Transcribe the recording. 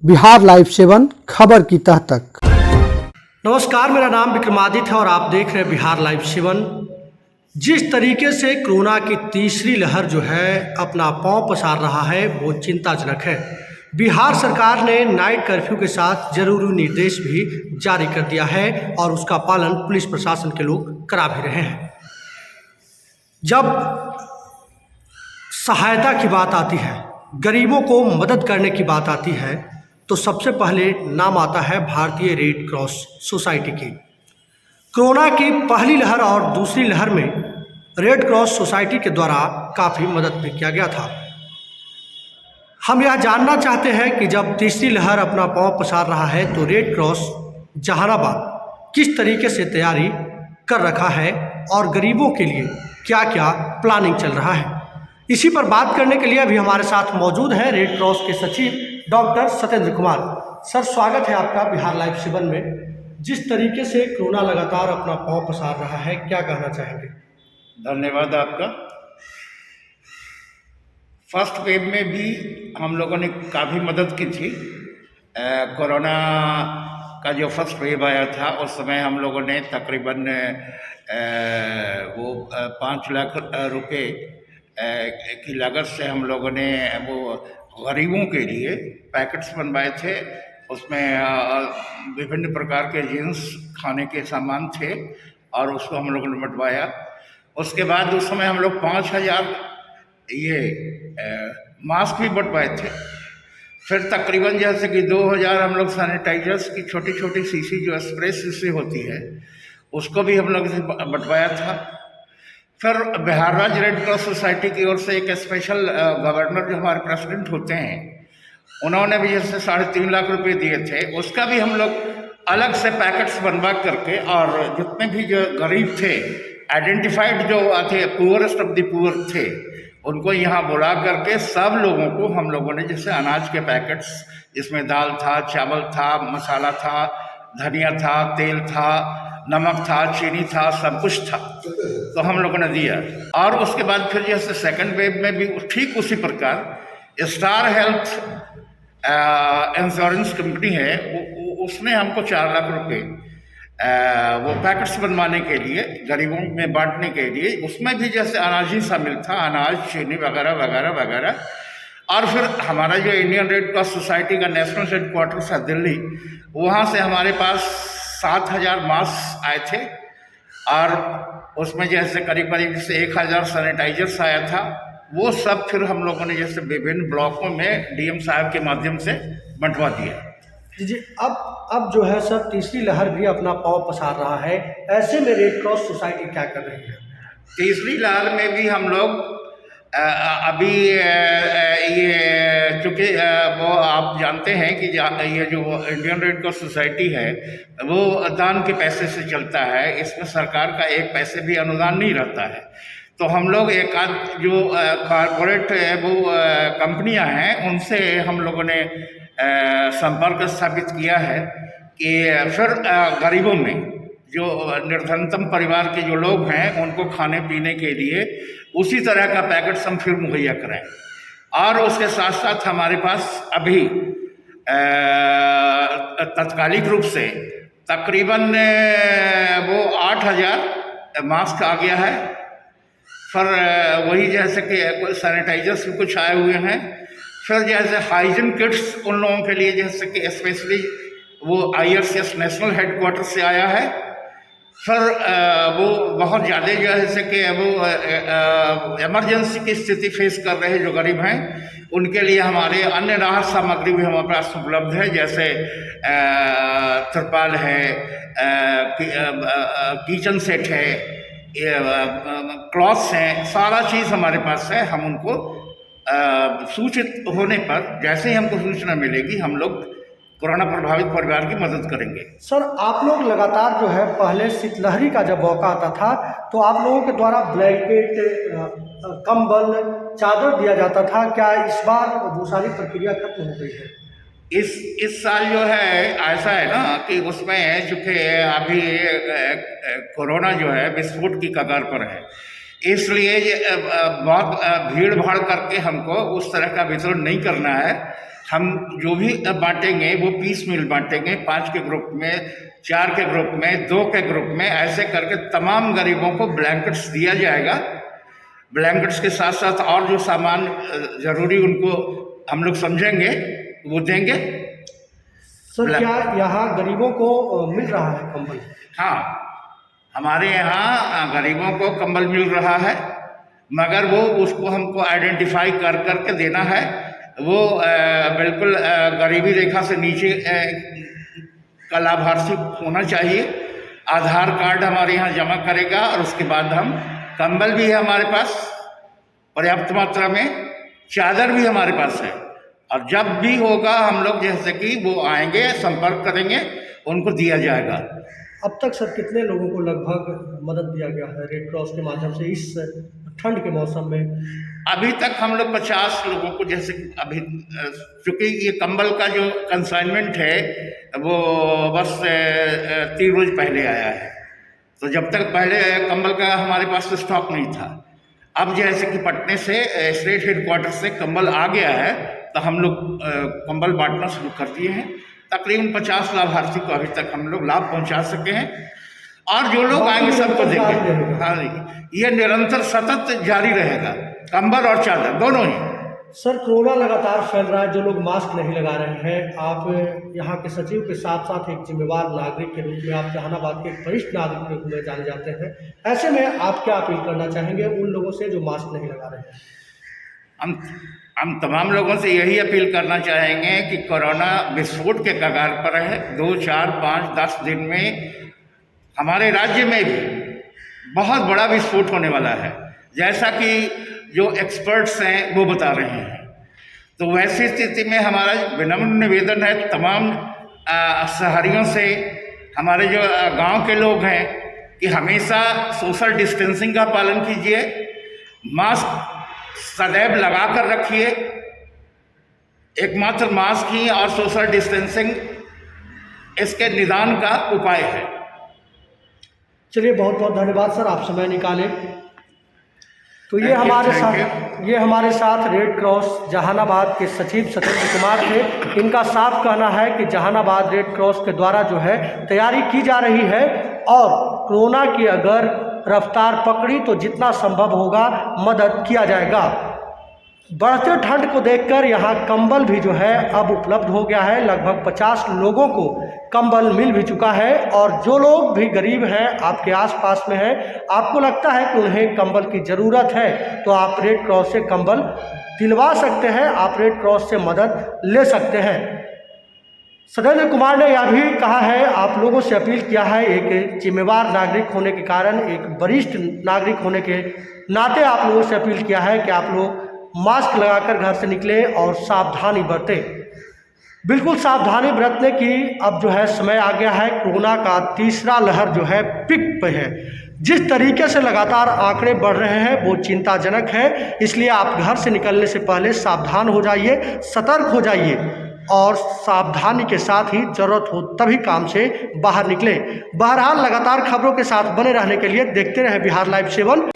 Bihar live 7 खबर की तह तक। नमस्कार, मेरा नाम विक्रमादित्य है और आप देख रहे हैं बिहार लाइव 7। जिस तरीके से कोरोना की तीसरी लहर जो है अपना पांव पसार रहा है वो चिंताजनक है। बिहार सरकार ने नाइट कर्फ्यू के साथ जरूरी निर्देश भी जारी कर दिया है और उसका पालन पुलिस प्रशासन के लोग करा भी रहे हैं। जब सहायता की बात आती है, गरीबों को मदद करने की बात आती है, तो सबसे पहले नाम आता है भारतीय रेड क्रॉस सोसाइटी की। कोरोना की पहली लहर और दूसरी लहर में रेड क्रॉस सोसाइटी के द्वारा काफ़ी मदद भी किया गया था। हम यह जानना चाहते हैं कि जब तीसरी लहर अपना पांव पसार रहा है तो रेड क्रॉस जहानाबाद किस तरीके से तैयारी कर रखा है और गरीबों के लिए क्या क्या प्लानिंग चल रहा है। इसी पर बात करने के लिए अभी हमारे साथ मौजूद हैं रेड क्रॉस के सचिव डॉक्टर सत्येंद्र कुमार। सर, स्वागत है आपका बिहार लाइव 7 में। जिस तरीके से कोरोना लगातार अपना पांव पसार रहा है, क्या कहना चाहेंगे? धन्यवाद आपका। फर्स्ट वेव में भी हम लोगों ने काफ़ी मदद की थी। कोरोना का जो फर्स्ट वेव आया था उस समय हम लोगों ने तकरीबन 5 लाख रुपए की लागत से हम लोगों ने वो गरीबों के लिए पैकेट्स बनवाए थे। उसमें विभिन्न प्रकार के जीन्स, खाने के सामान थे और उसको हम लोगों ने बंटवाया। उसके बाद उस समय हम लोग 5000 मास्क भी बंटवाए थे। फिर तकरीबन जैसे कि 2000 हम लोग सैनिटाइजर्स की छोटी छोटी शीशी जो स्प्रे शीशी होती है उसको भी हम लोग बंटवाया था। फिर बिहार राज्य रेड क्रॉस सोसाइटी की ओर से एक स्पेशल गवर्नर जो हमारे प्रेसिडेंट होते हैं उन्होंने भी जैसे 3.5 लाख रुपए दिए थे, उसका भी हम लोग अलग से पैकेट्स बनवा करके और जितने भी जो गरीब थे, आइडेंटिफाइड जो थे, पुअरेस्ट ऑफ द पुअर थे, उनको यहाँ बुला करके सब लोगों को हम लोगों ने जैसे अनाज के पैकेट्स, इसमें दाल था, चावल था, मसाला था, धनिया था, तेल था, नमक था, चीनी था, सब कुछ था, तो हम लोगों ने दिया। और उसके बाद फिर जैसे सेकंड वेव में भी ठीक उसी प्रकार स्टार हेल्थ इंश्योरेंस कंपनी है, उसने हमको 4 लाख रुपए वो पैकेट्स बनवाने के लिए, गरीबों में बांटने के लिए, उसमें भी जैसे अनाज ही शामिल था, अनाज, चीनी वगैरह वगैरह वगैरह। और फिर हमारा जो इंडियन रेड क्रॉस सोसाइटी का नेशनल हेडक्वार्टर्स है दिल्ली, वहाँ से हमारे पास 7000 मास्क आए थे और उसमें जैसे करीब करीब जैसे 1000 सैनिटाइजर्स आया था। वो सब फिर हम लोगों ने जैसे विभिन्न ब्लॉकों में डीएम साहब के माध्यम से बंटवा दिया। जी, अब जो है सर तीसरी लहर भी अपना पांव पसार रहा है, ऐसे में रेड क्रॉस सोसाइटी क्या कर रही है? तीसरी लहर में भी हम लोग अभी ये चूँकि वो आप जानते हैं कि ये जो इंडियन रेड क्रॉस सोसाइटी है वो दान के पैसे से चलता है, इसमें सरकार का एक पैसे भी अनुदान नहीं रहता है। तो हम लोग एक आध जो कॉरपोरेट वो कंपनियां हैं उनसे हम लोगों ने संपर्क स्थापित किया है कि फिर गरीबों में जो निर्धनतम परिवार के जो लोग हैं उनको खाने पीने के लिए उसी तरह का पैकेट्स हम फिर मुहैया कराएं। और उसके साथ साथ हमारे पास अभी तात्कालिक रूप से तकरीबन वो 8000 मास्क आ गया है। फिर वही जैसे कि सैनिटाइजर्स भी कुछ आए हुए हैं। फिर जैसे हाइजीन किट्स उन लोगों के लिए जैसे कि स्पेशली वो IRCS नेशनल हेडक्वार्टर से आया है। फिर वो बहुत ज़्यादा जो है जैसे कि वो इमरजेंसी की स्थिति फेस कर रहे जो गरीब हैं उनके लिए हमारे अन्य राहत सामग्री भी हमारे पास उपलब्ध है, जैसे तिरपाल है, किचन सेट है, क्लॉथ्स हैं, सारा चीज़ हमारे पास है। हम उनको सूचित होने पर जैसे ही हमको सूचना मिलेगी हम लोग कोरोना प्रभावित परिवार की मदद करेंगे। सर, आप लोग लगातार जो है पहले शीतलहरी का जब मौका आता था तो आप लोगों के द्वारा ब्लैंकेट, कंबल, चादर दिया जाता था, क्या इस बार वो सारी प्रक्रिया खत्म हो गई है? इस साल जो है ऐसा है ना कि उसमें चूँकि अभी कोरोना जो है विस्फोट की कगार पर है, इसलिए बहुत भीड़ भाड़ करके हमको उस तरह का वितरण नहीं करना है। हम जो भी बांटेंगे वो पीस मिल बांटेंगे, 5 के ग्रुप में, 4 के ग्रुप में, 2 के ग्रुप में, ऐसे करके तमाम गरीबों को ब्लैंकेट्स दिया जाएगा। ब्लैंकेट्स के साथ साथ और जो सामान ज़रूरी उनको हम लोग समझेंगे वो देंगे। सर क्या यहाँ गरीबों को मिल रहा है कंबल? हाँ, हमारे यहाँ गरीबों को कंबल मिल रहा है, मगर वो उसको हमको आइडेंटिफाई कर करके देना है। वो बिल्कुल गरीबी रेखा से नीचे का लाभार्थी होना चाहिए। आधार कार्ड हमारे यहाँ जमा करेगा और उसके बाद हम कंबल भी है हमारे पास पर्याप्त मात्रा में, चादर भी हमारे पास है, और जब भी होगा हम लोग जैसे कि वो आएंगे संपर्क करेंगे, उनको दिया जाएगा। अब तक सर कितने लोगों को लगभग मदद दिया गया है रेड क्रॉस के माध्यम से इस ठंड के मौसम में? अभी तक हम लोग 50 लोगों को, जैसे अभी चूँकि ये कंबल का जो कंसाइनमेंट है वो बस 3 रोज पहले आया है, तो जब तक पहले कंबल का हमारे पास तो स्टॉक नहीं था। अब जैसे कि पटने से स्टेट हेडक्वार्टर से कंबल आ गया है, तो हम लोग कंबल बांटना शुरू कर दिए हैं। तकरीबन 50 लाभार्थी को अभी तक हम लोग लाभ पहुंचा सके हैं, और जो लोग आएंगे सबको देंगे। हाँ जी, ये निरंतर सतत जारी रहेगा, कंबल और चादर दोनों ही। सर कोरोना लगातार फैल रहा है, जो लोग मास्क नहीं लगा रहे हैं, आप यहाँ के सचिव के साथ साथ एक जिम्मेवार नागरिक के रूप में, आप जहानाबाद के एक वरिष्ठ नागरिक के रूप में जाने जाते हैं, ऐसे में आप क्या अपील करना चाहेंगे उन लोगों से जो मास्क नहीं लगा रहे हैं? हम तमाम लोगों से यही अपील करना चाहेंगे कि कोरोना विस्फोट के कगार पर है। 2, 4, 5, 10 दिन में हमारे राज्य में भी बहुत बड़ा विस्फोट होने वाला है, जैसा कि जो एक्सपर्ट्स हैं वो बता रहे हैं। तो वैसी स्थिति में हमारा विनम्र निवेदन है तमाम शहरियों से, हमारे जो गांव के लोग हैं, कि हमेशा सोशल डिस्टेंसिंग का पालन कीजिए, मास्क सदैव लगा कर रखिए। एकमात्र मास्क ही और सोशल डिस्टेंसिंग इसके निदान का उपाय है। चलिए, बहुत बहुत धन्यवाद सर, आप समय निकाले। तो ये हमारे साथ रेड क्रॉस जहानाबाद के सचिव सत्येंद्र कुमार थे। इनका साफ कहना है कि जहानाबाद रेड क्रॉस के द्वारा जो है तैयारी की जा रही है, और कोरोना की अगर रफ्तार पकड़ी तो जितना संभव होगा मदद किया जाएगा। बढ़ते ठंड को देखकर यहाँ कंबल भी जो है अब उपलब्ध हो गया है। लगभग 50 लोगों को कंबल मिल भी चुका है, और जो लोग भी गरीब हैं, आपके आसपास में हैं, आपको लगता है कि उन्हें कंबल की ज़रूरत है, तो आप रेड क्रॉस से कंबल दिलवा सकते हैं, आप रेड क्रॉस से मदद ले सकते हैं। सत्येंद्र कुमार ने यह भी कहा है, आप लोगों से अपील किया है, एक जिम्मेवार नागरिक होने के कारण, एक वरिष्ठ नागरिक होने के नाते आप लोगों से अपील किया है कि आप लोग मास्क लगाकर घर से निकलें और सावधानी बरतें। बिल्कुल सावधानी बरतने की अब जो है समय आ गया है। कोरोना का तीसरा लहर जो है पिक पे है। जिस तरीके से लगातार आंकड़े बढ़ रहे हैं वो चिंताजनक है, इसलिए आप घर से निकलने से पहले सावधान हो जाइए, सतर्क हो जाइए, और सावधानी के साथ ही ज़रूरत हो तभी काम से बाहर निकलें। बहरहाल लगातार खबरों के साथ बने रहने के लिए देखते रहें बिहार लाइव 7।